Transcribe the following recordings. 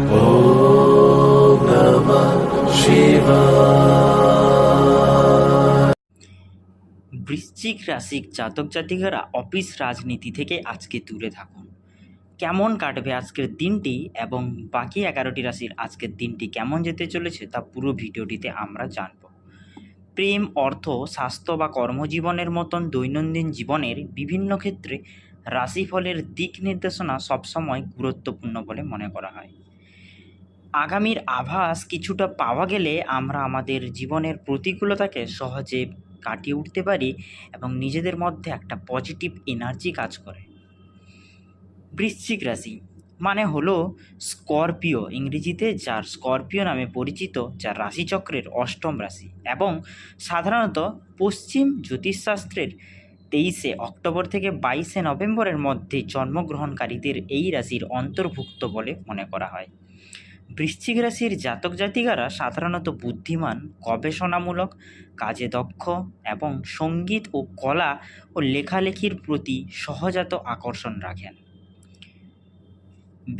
ॐ नमः शिवाय। বৃশ্চিক রাশির জাতক জাতিকারা অফিস রাজনীতি থেকে আজকে দূরে থাকুন। কেমন কাটবে আজকের দিনটি এবং বাকি 11টি রাশির আজকের দিনটি কেমন যেতে চলেছে তা পুরো ভিডিওটিতে আমরা জানব। প্রেম, অর্থ, স্বাস্থ্য বা কর্মজীবনের মতন দৈনন্দিন জীবনের বিভিন্ন ক্ষেত্রে রাশিফলের দিক নির্দেশনা সবসময় গুরুত্বপূর্ণ বলে মনে করা হয়। আগামীর আভাস কিছুটা পাওয়া গেলে আমরা আমাদের জীবনের প্রতিকূলতাকে সহজে কাটিয়ে উঠতে পারি এবং নিজেদের মধ্যে একটা পজিটিভ এনার্জি কাজ করে। বৃশ্চিক রাশি মানে হলো স্করপিও, ইংরেজিতে যার স্করপিও নামে পরিচিত, যা রাশিচক্রের অষ্টম রাশি এবং সাধারণত পশ্চিম জ্যোতিষশাস্ত্রের 23শে অক্টোবর থেকে 22শে নভেম্বরের মধ্যে জন্মগ্রহণকারীদের এই রাশির অন্তর্ভুক্ত বলে মনে করা হয়। বৃশ্চিক রাশির জাতক জাতিকারা সাধারণত বুদ্ধিমান, গবেষণামূলক, কাজে দক্ষ এবং সঙ্গীত ও কলা ও লেখালেখির প্রতি সহজাত আকর্ষণ রাখেন।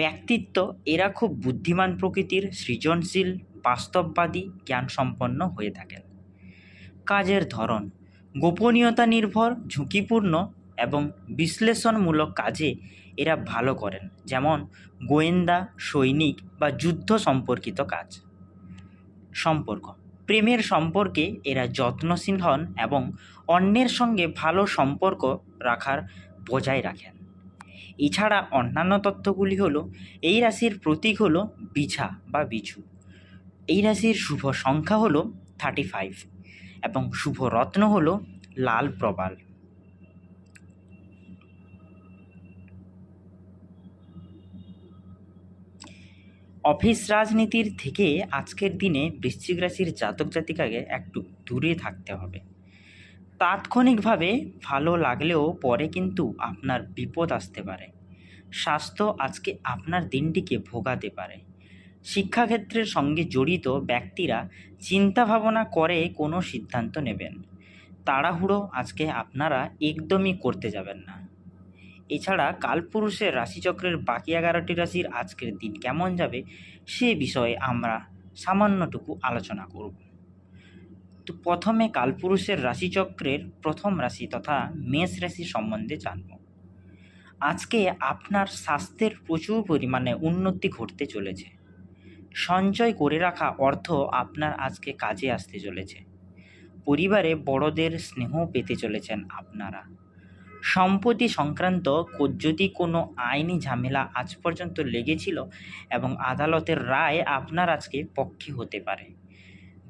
ব্যক্তিত্ব এরা খুব বুদ্ধিমান প্রকৃতির, সৃজনশীল, বাস্তববাদী, জ্ঞানসম্পন্ন হয়ে থাকেন। কাজের ধরন গোপনীয়তা নির্ভর, ঝুঁকিপূর্ণ এবং বিশ্লেষণমূলক কাজে এরা ভালো করেন, যেমন গোয়েন্দা, সৈনিক বা যুদ্ধ সম্পর্কিত কাজ। সম্পর্ক প্রেমের সম্পর্কে এরা যত্নশীল হন এবং অন্যের সঙ্গে ভালো সম্পর্ক রাখার বজায় রাখেন। এছাড়া অন্যান্য তথ্যগুলি হলো, এই রাশির প্রতীক হলো বিছা বা বিছু। এই রাশির শুভ সংখ্যা হলো 35 এবং শুভ রত্ন হলো লাল প্রবাল। অফিস রাজনীতির থেকে আজকের দিনে বৃশ্চিক রাশির জাতক জাতিকাকে একটু দূরে থাকতে হবে। তাৎক্ষণিকভাবে ভালো লাগলেও পরে কিন্তু আপনার বিপদ আসতে পারে। স্বাস্থ্য আজকে আপনার দিনটিকে ভোগাতে পারে। শিক্ষাক্ষেত্রের সঙ্গে জড়িত ব্যক্তিরা চিন্তা ভাবনা করে কোনো সিদ্ধান্ত নেবেন। তাড়াহুড়ো আজকে আপনারা একদমই করতে যাবেন না। এছাড়া কালপুরুষের রাশিচক্রের বাকি 11টি রাশির আজকের দিন কেমন যাবে সে বিষয়ে আমরা সামান্যটুকু আলোচনা করব। তো প্রথমে কালপুরুষের রাশিচক্রের প্রথম রাশি তথা মেষ রাশি সম্বন্ধে জানব। আজকে আপনার স্বাস্থ্যের প্রচুর পরিমাণে উন্নতি ঘটতে চলেছে। সঞ্চয় করে রাখা অর্থ আপনার আজকে কাজে আসতে চলেছে। পরিবারে বড়দের স্নেহ পেতে চলেছেন আপনারা। সম্পত্তি সংক্রান্ত যদি কোনো আইনি ঝামেলা আজ পর্যন্ত লেগেছিল এবং আদালতের রায় আপনার আজকে পক্ষে হতে পারে।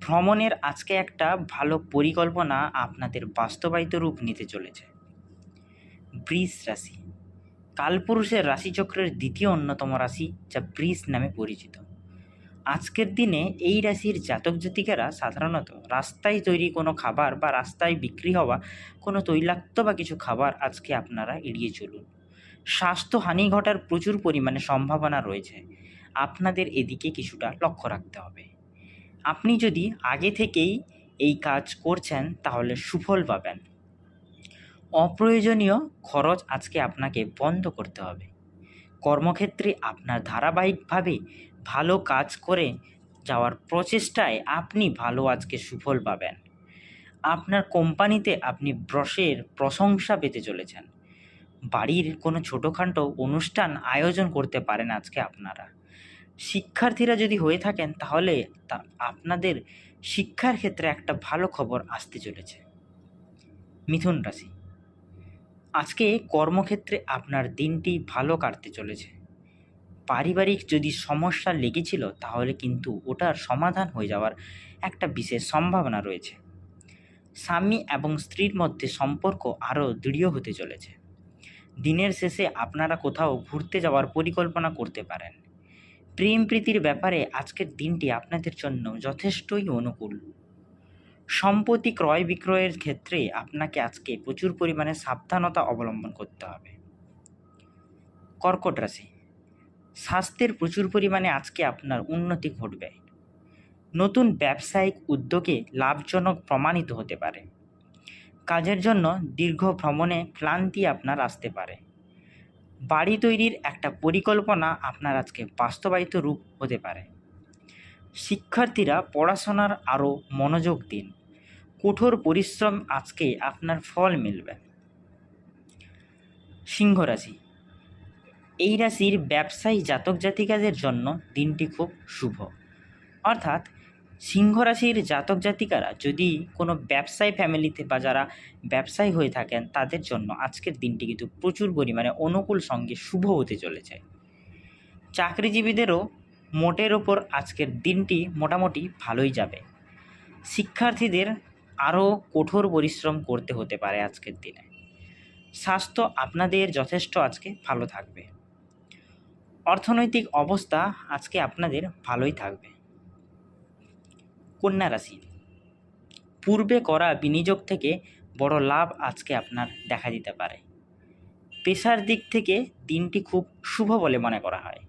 ভ্রমণের আজকে একটা ভালো পরিকল্পনা আপনাদের বাস্তবায়িত রূপ নিতে চলেছে। বৃষ রাশি কালপুরুষের রাশিচক্রের দ্বিতীয় অন্যতম রাশি, যা বৃষ নামে পরিচিত। আজকের দিনে এই রাশির জাতক জাতিকারা সাধারণত রাস্তায় তৈরি কোনো খাবার বা রাস্তায় বিক্রি হওয়া কোনো তৈলাক্ত বা কিছু খাবার আজকে আপনারা এড়িয়ে চলুন। স্বাস্থ্যহানি ঘটার প্রচুর পরিমাণে সম্ভাবনা রয়েছে, আপনাদের এদিকে কিছুটা লক্ষ্য রাখতে হবে। আপনি যদি আগে থেকেই এই কাজ করছেন তাহলে সুফল পাবেন। অপ্রয়োজনীয় খরচ আজকে আপনাকে বন্ধ করতে হবে। কর্মক্ষেত্রে আপনার ধারাবাহিকভাবে ভালো কাজ করে যাওয়ার প্রচেষ্টায় আপনি ভালো আজকে সুফল পাবেন। আপনার কোম্পানিতে আপনি বসের প্রশংসা পেতে চলেছেন। বাড়ির কোনো ছোটোখাটো অনুষ্ঠান আয়োজন করতে পারেন আজকে আপনারা। শিক্ষার্থীরা যদি হয়ে থাকেন তাহলে আপনাদের শিক্ষার ক্ষেত্রে একটা ভালো খবর আসতে চলেছে। মিথুন রাশি আজকে কর্মক্ষেত্রে আপনার দিনটি ভালো কাটতে চলেছে। পারিবারিক যদি সমস্যা লেগেছিল তাহলে কিন্তু ওটার সমাধান হয়ে যাওয়ার একটা বিশেষ সম্ভাবনা রয়েছে। স্বামী এবং স্ত্রীর মধ্যে সম্পর্ক আরও দৃঢ় হতে চলেছে। দিনের শেষে আপনারা কোথাও ঘুরতে যাওয়ার পরিকল্পনা করতে পারেন। প্রেম প্রীতির ব্যাপারে আজকের দিনটি আপনাদের জন্য যথেষ্টই অনুকূল। সম্পত্তি ক্রয় বিক্রয়ের ক্ষেত্রে আপনাকে আজকে প্রচুর পরিমাণে সাবধানতা অবলম্বন করতে হবে। কর্কট রাশি স্বাস্থ্যের প্রচুর পরিমাণে আজকে আপনার উন্নতি ঘটবে। নতুন ব্যবসায়িক উদ্যোগে লাভজনক প্রমাণিত হতে পারে। কাজের জন্য দীর্ঘ ভ্রমণে ক্লান্তি আপনার আসতে পারে। বাড়ি তৈরির একটা পরিকল্পনা আপনার আজকে বাস্তবায়িত রূপ হতে পারে। শিক্ষার্থীরা পড়াশোনার আরও মনোযোগ দিন, কঠোর পরিশ্রম আজকে আপনার ফল মিলবে। সিংহ রাশি, এই রাশির ব্যবসায়ী জাতক জাতিকাদের জন্য দিনটি খুব শুভ। অর্থাৎ সিংহ রাশির জাতক জাতিকারা যদি কোনো ব্যবসায়ী ফ্যামিলিতে বা যারা ব্যবসায়ী হয়ে থাকেন তাদের জন্য আজকের দিনটি কিন্তু প্রচুর পরিমাণে অনুকূল সঙ্গে শুভ হতে চলেছে। চাকরিজীবীদেরও মোটের ওপর আজকের দিনটি মোটামুটি ভালোই যাবে। শিক্ষার্থীদের আরও কঠোর পরিশ্রম করতে হতে পারে আজকের দিনে। স্বাস্থ্য আপনাদের যথেষ্ট আজকে ভালো থাকবে। অর্থনৈতিক অবস্থা আজকে আপনাদের ভালোই থাকবে। কন্যা রাশি, পূর্বে করা বিনিয়োগ থেকে বড় লাভ আজকে আপনার দেখা দিতে পারে। পেশার দিক থেকে দিনটি খুব শুভ বলে মনে করা হয়।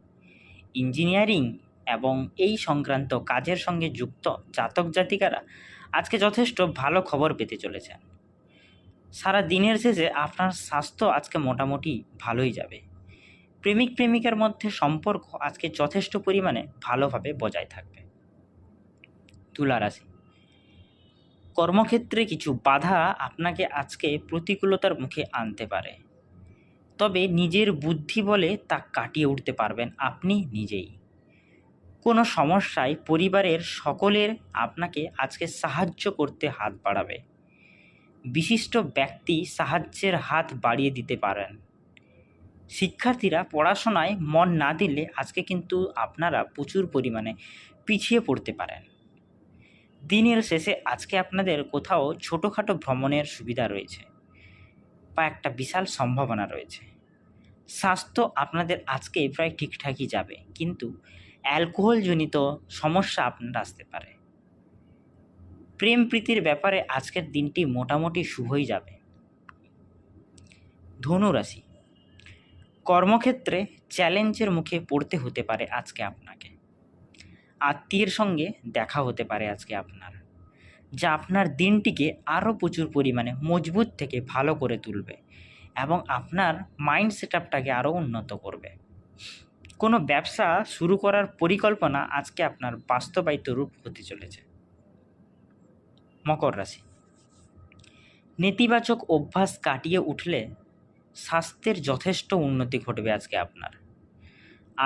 ইঞ্জিনিয়ারিং এবং এই সংক্রান্ত কাজের সঙ্গে যুক্ত জাতক জাতিকারা আজকে যথেষ্ট ভালো খবর পেতে চলেছেন। সারা দিনের শেষে আপনার স্বাস্থ্য আজকে মোটামুটি ভালোই যাবে। প্রেমিক প্রেমিকার মধ্যে সম্পর্ক আজকে যথেষ্ট পরিমাণে ভালোভাবে বজায় থাকবে। তুলা রাশি, কর্মক্ষেত্রে কিছু বাধা আপনাকে আজকে প্রতিকূলতার মুখে আনতে পারে, তবে নিজের বুদ্ধি বলে তা কাটিয়ে উঠতে পারবেন আপনি নিজেই। কোনো সমস্যায় পরিবারের সকলের আপনাকে আজকে সাহায্য করতে হাত বাড়াবে। বিশিষ্ট ব্যক্তি সাহায্যের হাত বাড়িয়ে দিতে পারেন। শিক্ষার্থীরা পড়াশোনায় মন না দিলে আজকে কিন্তু আপনারা প্রচুর পরিমাণে পিছিয়ে পড়তে পারেন। দিনের শেষে আজকে আপনাদের কোথাও ছোটোখাটো ভ্রমণের সুবিধা রয়েছে বা একটা বিশাল সম্ভাবনা রয়েছে। স্বাস্থ্য আপনাদের আজকে প্রায় ঠিকঠাকই যাবে, কিন্তু অ্যালকোহলজনিত সমস্যা আপনার আসতে পারে। প্রেম প্রীতির ব্যাপারে আজকের দিনটি মোটামুটি শুভই যাবে। ধনু রাশি, কর্মক্ষেত্রে চ্যালেঞ্জের মুখে পড়তে হতে পারে আজকে আপনাকে। আত্মীয়ের সঙ্গে দেখা হতে পারে আজকে আপনার, যা আপনার দিনটিকে আরও প্রচুর পরিমাণে মজবুত থেকে ভালো করে তুলবে এবং আপনার মাইন্ড সেটআপটাকে আরও উন্নত করবে। কোনো ব্যবসা শুরু করার পরিকল্পনা আজকে আপনার বাস্তবায়িত রূপ হতে চলেছে। মকর রাশি, নেতিবাচক অভ্যাস কাটিয়ে উঠলে স্বাস্থ্যের যথেষ্ট উন্নতি ঘটবে আজকে আপনার।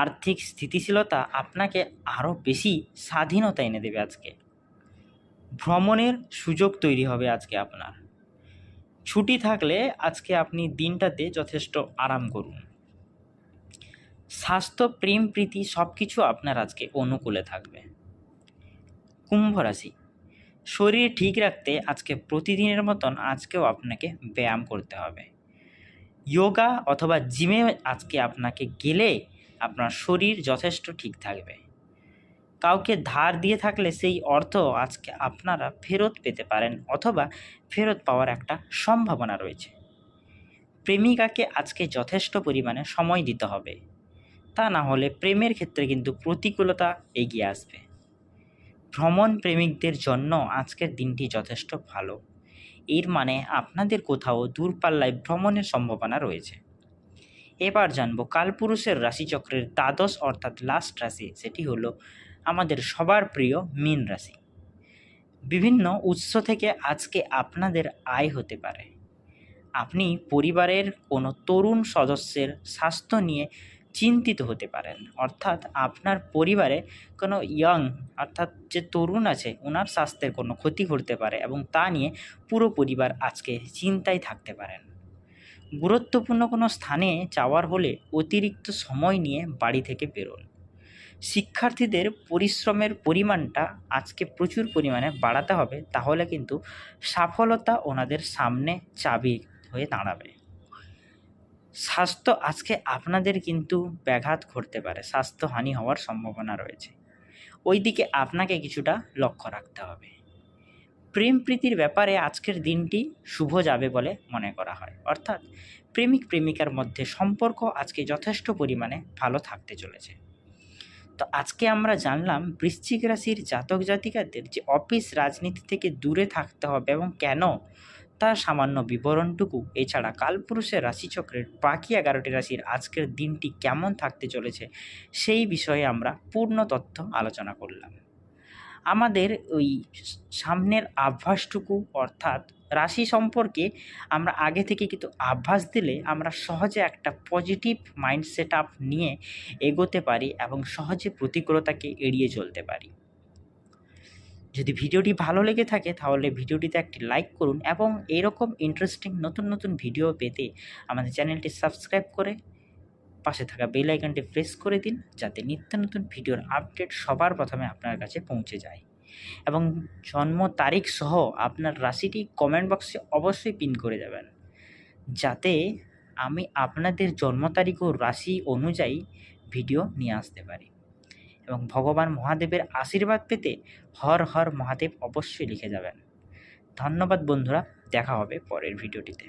আর্থিক স্থিতিশীলতা আপনাকে আরও বেশি স্বাধীনতা এনে দেবে আজকে। ভ্রমণের সুযোগ তৈরি হবে আজকে আপনার। ছুটি থাকলে আজকে আপনি দিনটাতে যথেষ্ট আরাম করুন। স্বাস্থ্য, প্রেম প্রীতি সব কিছু আপনার আজকে অনুকূলে থাকবে। কুম্ভ রাশি, শরীর ঠিক রাখতে আজকে প্রতিদিনের মতন আজকেও আপনাকে ব্যায়াম করতে হবে। যোগা অথবা জিমে আজকে আপনাকে গেলে আপনার শরীর যথেষ্ট ঠিক থাকবে। কাউকে ধার দিয়ে থাকলে সেই অর্থ আজকে আপনারা ফেরত পেতে পারেন অথবা ফেরত পাওয়ার একটা সম্ভাবনা রয়েছে। প্রেমিকাকে আজকে যথেষ্ট পরিমাণে সময় দিতে হবে, তা না হলে প্রেমের ক্ষেত্রে কিন্তু প্রতিকূলতা এগিয়ে আসবে। ভ্রমণ প্রেমিকদের জন্য আজকের দিনটি যথেষ্ট ভালো। এর মানে আপনাদের কোথাও দূরপাল্লায় ভ্রমণের সম্ভাবনা রয়েছে। এবার জানবো কালপুরুষের রাশিচক্রের দ্বাদশ অর্থাৎ লাস্ট রাশি, সেটি হলো আমাদের সবার প্রিয় মীন রাশি। বিভিন্ন উৎস থেকে আজকে আপনাদের আয় হতে পারে। আপনি পরিবারের কোনো তরুণ সদস্যের স্বাস্থ্য নিয়ে চিন্তিত হতে পারেন, অর্থাৎ আপনার পরিবারে কোনো অর্থাৎ যে তরুণ আছে ওনার স্বাস্থ্যের কোনো ক্ষতি ঘটতে পারে এবং তা নিয়ে পুরো পরিবার আজকে চিন্তায় থাকতে পারেন। গুরুত্বপূর্ণ কোনো স্থানে যাওয়ার হলে অতিরিক্ত সময় নিয়ে বাড়ি থেকে বেরোন। শিক্ষার্থীদের পরিশ্রমের পরিমাণটা আজকে প্রচুর পরিমাণে বাড়াতে হবে, তাহলে কিন্তু সফলতা ওনাদের সামনে চাবি হয়ে দাঁড়াবে। স্বাস্থ্য আজকে আপনাদের কিন্তু ব্যাঘাত ঘটতে পারে, স্বাস্থ্যহানি হওয়ার সম্ভাবনা রয়েছে, ওই দিকে আপনাকে কিছুটা লক্ষ্য রাখতে হবে। প্রেম প্রীতির ব্যাপারে আজকের দিনটি শুভ যাবে বলে মনে করা হয়, অর্থাৎ প্রেমিক প্রেমিকার মধ্যে সম্পর্ক আজকে যথেষ্ট পরিমাণে ভালো থাকতে চলেছে। তো আজকে আমরা জানলাম বৃশ্চিক রাশির জাতক জাতিকাদের যে অফিস রাজনীতি থেকে দূরে থাকতে হবে এবং কেন, তার সামান্য বিবরণটুকু এছাড়া কালপুরুষের রাশিচক্রের বাকি 11টি রাশির আজকের দিনটি কেমন থাকতে চলেছে সেই বিষয়ে আমরা পূর্ণ তথ্য আলোচনা করলাম। আমাদের ওই সামনের আভাসটুকু অর্থাৎ রাশি সম্পর্কে আমরা আগে থেকে কিন্তু আভাস দিলে আমরা সহজে একটা পজিটিভ মাইন্ড সেট আপ নিয়ে এগোতে পারি এবং সহজে প্রতিকূলতাকে এড়িয়ে চলতে পারি। যদি ভিডিওটি ভালো লেগে থাকে তাহলে ভিডিওটিতে একটি লাইক করুন এবং এরকম ইন্টারেস্টিং নতুন নতুন ভিডিও পেতে আমাদের চ্যানেলটি সাবস্ক্রাইব করে পাশে থাকা বেল আইকনটি প্রেস করে দিন, যাতে নিত্য নতুন ভিডিওর আপডেট সবার প্রথমে আপনার কাছে পৌঁছে যায়। এবং জন্ম তারিখ সহ আপনার রাশিটি কমেন্ট বক্সে অবশ্যই পিন করে যাবেন, যাতে আমি আপনাদের জন্ম তারিখ ও রাশি অনুযায়ী ভিডিও নিয়ে আসতে পারি। এবং ভগবান মহাদেবের আশীর্বাদ পেতে হর হর মহাদেব অবশ্যই লিখে যাবেন। ধন্যবাদ বন্ধুরা, দেখা হবে পরের ভিডিওটিতে।